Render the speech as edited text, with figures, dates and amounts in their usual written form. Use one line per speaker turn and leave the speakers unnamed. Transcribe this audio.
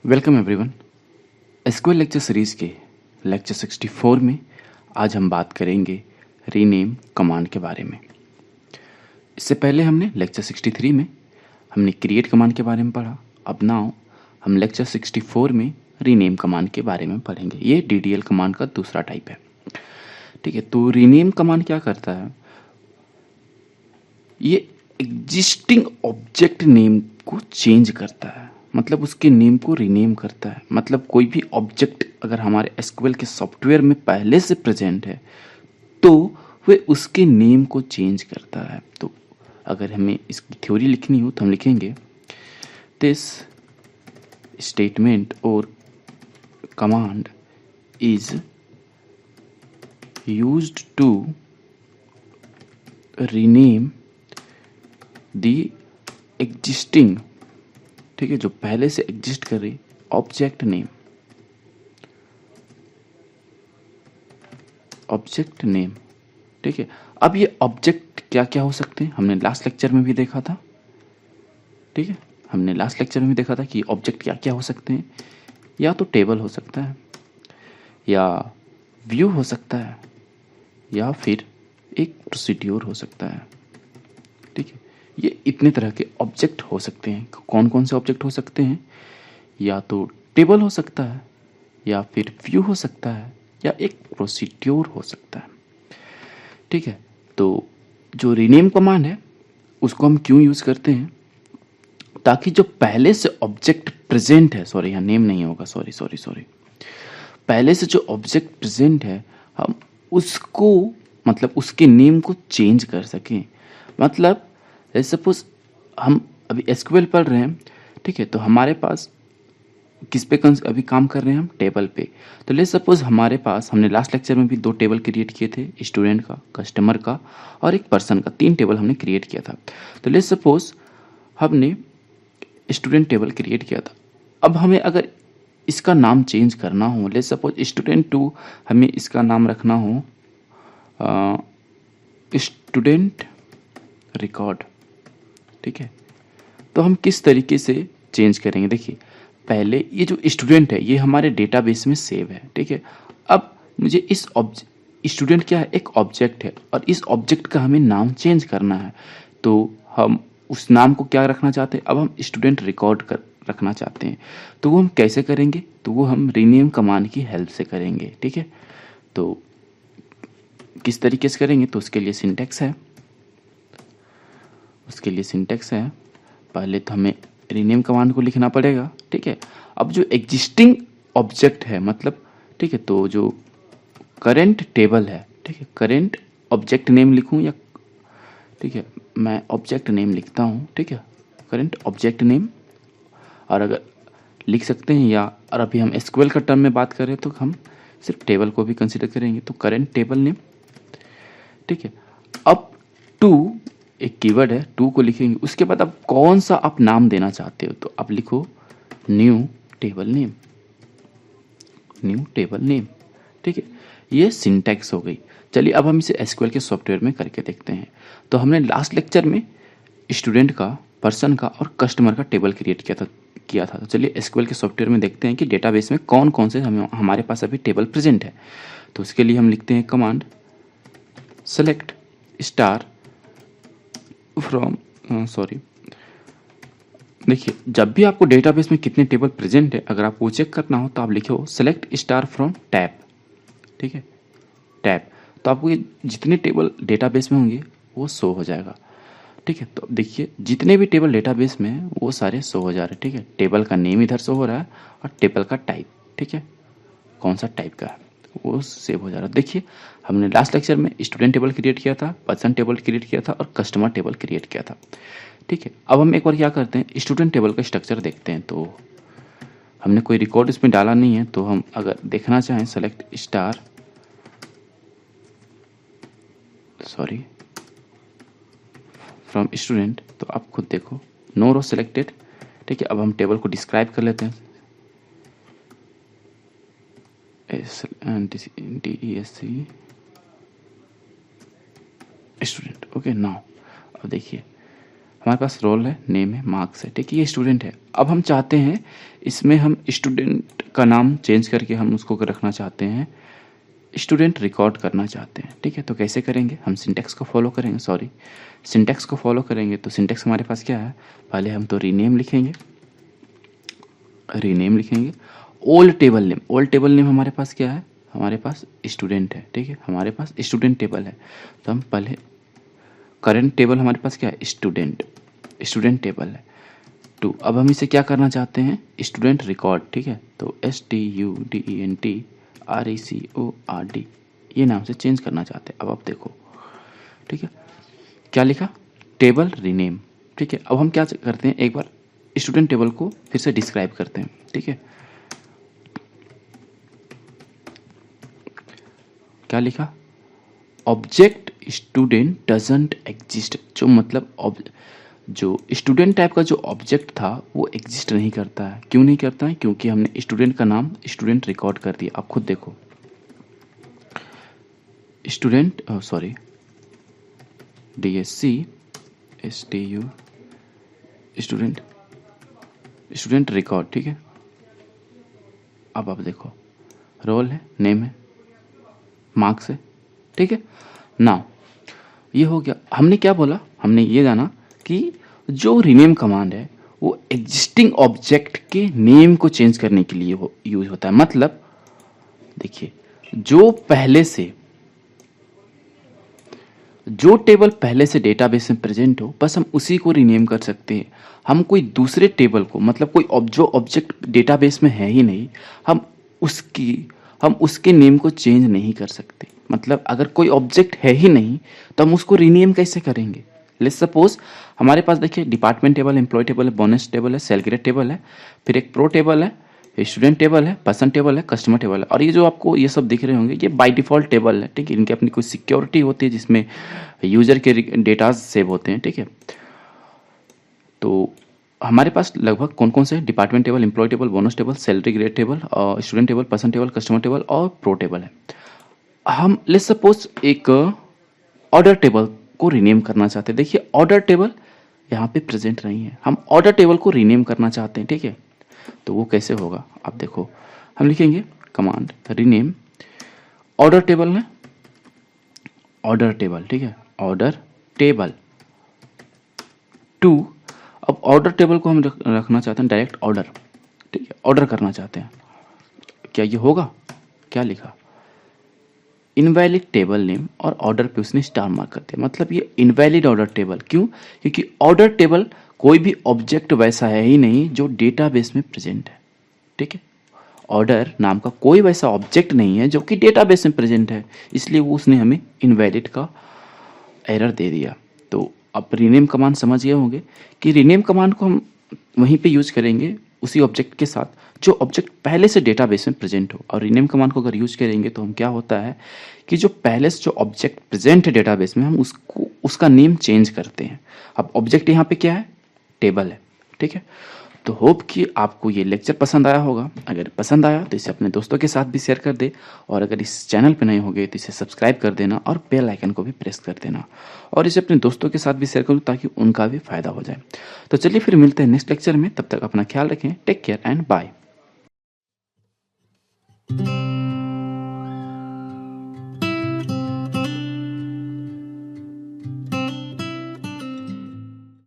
Welcome everyone. SQL lecture series के lecture 64 में आज हम बात करेंगे रीनेम कमांड के बारे में। इससे पहले हमने लेक्चर 63 में हमने क्रिएट कमांड के बारे में पढ़ा। अब नाउ हम लेक्चर 64 में रीनेम कमांड के बारे में पढ़ेंगे। ये डीडीएल कमांड का दूसरा टाइप है। ठीक है, तो रीनेम कमांड क्या करता है? ये एग्जिस्टिंग ऑब्जेक्ट नेम को चेंज करता है, मतलब उसके नेम को रीनेम करता है। मतलब कोई भी ऑब्जेक्ट अगर हमारे एसक्यूएल के सॉफ्टवेयर में पहले से प्रेजेंट है तो वह उसके नेम को चेंज करता है। तो अगर हमें इसकी थ्योरी लिखनी हो तो हम लिखेंगे दिस स्टेटमेंट और command is used to rename the existing, ठीक है, जो पहले से एग्जिस्ट कर रही ऑब्जेक्ट नेम। ऑब्जेक्ट नेम, ठीक है। अब ये ऑब्जेक्ट क्या क्या हो सकते हैं हमने लास्ट लेक्चर में भी देखा था। ठीक है, हमने लास्ट लेक्चर में भी देखा था कि ऑब्जेक्ट क्या क्या हो सकते हैं। या तो टेबल हो सकता है, या व्यू हो सकता है, या फिर एक प्रोसीड्यूर हो सकता है। ठीक है, ये इतने तरह के ऑब्जेक्ट हो सकते हैं। कौन कौन से ऑब्जेक्ट हो सकते हैं? या तो टेबल हो सकता है, या फिर व्यू हो सकता है, या एक प्रोसीड्यूर हो सकता है। ठीक है, तो जो रीनेम कमांड है उसको हम क्यों यूज करते हैं? ताकि जो पहले से ऑब्जेक्ट प्रेजेंट है, सॉरी यहाँ नेम नहीं होगा, सॉरी सॉरी सॉरी, पहले से जो ऑब्जेक्ट प्रेजेंट है हम उसको, मतलब उसके नेम को चेंज कर सकें। मतलब सपोज हम अभी एसक्यूएल पढ़ रहे हैं, ठीक है, तो हमारे पास किस पे अभी काम कर रहे हैं हम? टेबल पे। तो ले सपोज हमारे पास, हमने लास्ट लेक्चर में भी 2 टेबल क्रिएट किए थे, स्टूडेंट का, कस्टमर का और एक पर्सन का। 3 टेबल हमने क्रिएट किया था। तो ले सपोज हमने स्टूडेंट टेबल क्रिएट किया था। अब हमें अगर इसका नाम चेंज करना हो, ले सपोज स्टूडेंट 2 हमें इसका नाम रखना हो स्टूडेंट रिकॉर्ड। ठीक है, तो हम किस तरीके से चेंज करेंगे? देखिए, पहले ये जो स्टूडेंट है ये हमारे डेटाबेस में सेव है। ठीक है, अब मुझे इस स्टूडेंट क्या है? एक ऑब्जेक्ट है, और इस ऑब्जेक्ट का हमें नाम चेंज करना है। तो हम उस नाम को क्या रखना चाहते हैं? अब हम स्टूडेंट रिकॉर्ड कर रखना चाहते हैं। तो वो हम कैसे करेंगे? तो वो हम रीनेम कमांड की हेल्प से करेंगे। ठीक है, तो किस तरीके से करेंगे? तो उसके लिए सिंटेक्स है, पहले तो हमें रीनेम कमांड को लिखना पड़ेगा। ठीक है, अब जो एग्जिस्टिंग ऑब्जेक्ट है, मतलब, ठीक है, तो जो करेंट टेबल है, ठीक है, करेंट ऑब्जेक्ट नेम लिखूं या, ठीक है, मैं ऑब्जेक्ट नेम लिखता हूं। ठीक है, करेंट ऑब्जेक्ट नेम, और अगर लिख सकते हैं, या और अभी हम एसक्यूएल का टर्म में बात करें तो हम सिर्फ टेबल को भी कंसीडर करेंगे। तो करेंट टेबल नेम। ठीक है, अब टू एक कीवर्ड है, टू को लिखेंगे। उसके बाद आप कौन सा आप नाम देना चाहते हो, तो आप लिखो new table name, new table name. ठीक है, ये सिंटैक्स हो गई। चलिए अब हम इसे एसक्यूएल के सॉफ्टवेयर में करके देखते हैं। तो हमने लास्ट लेक्चर में स्टूडेंट का, पर्सन का और कस्टमर का टेबल क्रिएट किया था। तो चलिए एसक्यूएल के सॉफ्टवेयर में देखते हैं कि डेटाबेस में कौन कौन से हमारे पास अभी टेबल प्रेजेंट है। तो उसके लिए हम लिखते हैं command select star from, sorry, देखिए, जब भी आपको डेटाबेस में कितने टेबल प्रेजेंट है अगर आपको चेक करना हो तो आप लिखो सेलेक्ट स्टार फ्रॉम टैब। ठीक है, टैब, तो आपको ये जितने टेबल डेटाबेस में होंगे वो शो हो जाएगा। ठीक है, तो देखिए जितने भी टेबल डेटाबेस में हैं वो सारे शो हो जा रहे हैं। ठीक है, टेबल का नेम इधर शो हो रहा है और टेबल का टाइप, ठीक है, कौन सा टाइप का है वो सेव हो जा रहा है। देखिए, हमने लास्ट लेक्चर में स्टूडेंट टेबल क्रिएट किया था, पर्सन टेबल क्रिएट किया था और कस्टमर टेबल क्रिएट किया था। ठीक है, अब हम एक बार क्या करते हैं, स्टूडेंट टेबल का स्ट्रक्चर देखते हैं। तो हमने कोई रिकॉर्ड इसमें डाला नहीं है, तो हम अगर देखना चाहें select star, sorry, from student, तो आप खुद देखो नो रो सिलेक्टेड। ठीक है, अब हम टेबल को डिस्क्राइब कर लेते हैं। DESC student. ओके, नाउ अब देखिए हमारे पास रोल है, नेम है, मार्क्स है, ठीक है, ये स्टूडेंट है। अब हम चाहते हैं इसमें हम स्टूडेंट का नाम चेंज करके हम उसको रखना चाहते हैं, स्टूडेंट रिकॉर्ड करना चाहते हैं, ठीक है। तो कैसे करेंगे, हम सिंटेक्स को फॉलो करेंगे, सिंटेक्स को फॉलो करेंगे। तो सिंटेक्स हमारे पास क्या है, पहले हम तो रीनेम लिखेंगे, ओल्ड टेबल नेम हमारे पास क्या है, हमारे पास स्टूडेंट है, ठीक है, हमारे पास स्टूडेंट टेबल है। तो हम पहले करंट टेबल हमारे पास क्या है, स्टूडेंट टेबल है। टू, अब हम इसे क्या करना चाहते हैं, स्टूडेंट रिकॉर्ड, ठीक है। तो STUDENT ये नाम से चेंज करना चाहते हैं। अब आप देखो, ठीक है, क्या लिखा, टेबल रीनेम, ठीक है। अब हम क्या करते हैं, एक बार स्टूडेंट टेबल को फिर से डिस्क्राइब करते हैं, ठीक है। क्या लिखा, ऑब्जेक्ट स्टूडेंट डजंट एग्जिस्ट, जो मतलब जो स्टूडेंट टाइप का जो ऑब्जेक्ट था वो एग्जिस्ट नहीं करता है। क्यों नहीं करता है, क्योंकि हमने स्टूडेंट का नाम स्टूडेंट रिकॉर्ड कर दिया। आप खुद देखो, student DSC STU student record, ठीक है। अब आप देखो, रोल है, नेम है, मार्क्स है, ठीक है। नाउ ये हो गया। हमने क्या बोला, हमने ये जाना कि जो रीनेम कमांड है वो एग्जिस्टिंग ऑब्जेक्ट के नेम को चेंज करने के लिए यूज होता है। मतलब देखिए, जो टेबल पहले से डेटाबेस में प्रेजेंट हो, बस हम उसी को रीनेम कर सकते हैं। हम कोई दूसरे टेबल को, मतलब कोई जो ऑब्जेक्ट डेटाबेस में है ही नहीं, हम उसके नेम को चेंज नहीं कर सकते। मतलब अगर कोई ऑब्जेक्ट है ही नहीं तो हम उसको रीनेम कैसे करेंगे। लेट्स सपोज हमारे पास देखिए, डिपार्टमेंट टेबल, एम्प्लॉय टेबल है, बोनस टेबल है, सेल ग्रेड टेबल है, फिर एक प्रो टेबल है, स्टूडेंट टेबल है, पर्सन टेबल है, कस्टमर टेबल है। और ये जो आपको ये सब दिख रहे होंगे, ये बाय डिफॉल्ट टेबल है, ठीक है। इनकी अपनी कोई सिक्योरिटी होती है जिसमें यूजर के डेटाज सेव होते हैं, ठीक है। तो हमारे पास लगभग कौन कौन से, department table, employ table, bonus table, salary grade table, student table, person table, customer table और प्रो टेबल है। हम लेट्स सपोज एक ऑर्डर टेबल को रीनेम करना चाहते हैं। देखिए, ऑर्डर टेबल यहाँ पे प्रेजेंट नहीं है, हम ऑर्डर टेबल को रीनेम करना चाहते हैं, ठीक है। तो वो कैसे होगा, आप देखो, हम लिखेंगे कमांड रीनेम ऑर्डर टेबल में, ऑर्डर टेबल, ठीक है, ऑर्डर टेबल टू। अब ऑर्डर टेबल को हम रखना चाहते हैं डायरेक्ट ऑर्डर, ठीक है, ऑर्डर करना चाहते हैं। क्या ये होगा, क्या लिखा, इनवैलिड टेबल नेम, और ऑर्डर पे उसने स्टार मार्क कर दिया। मतलब ये इनवैलिड ऑर्डर टेबल, क्यों, क्योंकि ऑर्डर टेबल कोई भी ऑब्जेक्ट वैसा है ही नहीं जो डेटाबेस में प्रेजेंट है, ठीक है। ऑर्डर नाम का कोई वैसा ऑब्जेक्ट नहीं है जो कि डेटाबेस में प्रेजेंट है, इसलिए वो उसने हमें इनवैलिड का एरर दे दिया। तो अब रीनेम कमांड समझ गए होंगे कि रीनेम कमांड को हम वहीं पे यूज करेंगे उसी ऑब्जेक्ट के साथ जो ऑब्जेक्ट पहले से डेटाबेस में प्रेजेंट हो। और रीनेम कमांड को अगर यूज करेंगे तो हम क्या होता है कि जो पहले से जो ऑब्जेक्ट प्रेजेंट है डेटाबेस में, हम उसका नेम चेंज करते हैं। अब ऑब्जेक्ट यहाँ पे क्या है, टेबल है, ठीक है। तो होप कि आपको ये लेक्चर पसंद आया होगा। अगर पसंद आया तो इसे अपने दोस्तों के साथ भी शेयर कर दे, और अगर इस चैनल पे नए होंगे तो इसे सब्सक्राइब कर देना और बेल आइकन को भी प्रेस कर देना, और इसे अपने दोस्तों के साथ भी शेयर करूँ ताकि उनका भी फायदा हो जाए। तो चलिए फिर मिलते हैं नेक्स्ट लेक्चर में, तब तक अपना ख्याल रखें, टेक केयर एंड बाय।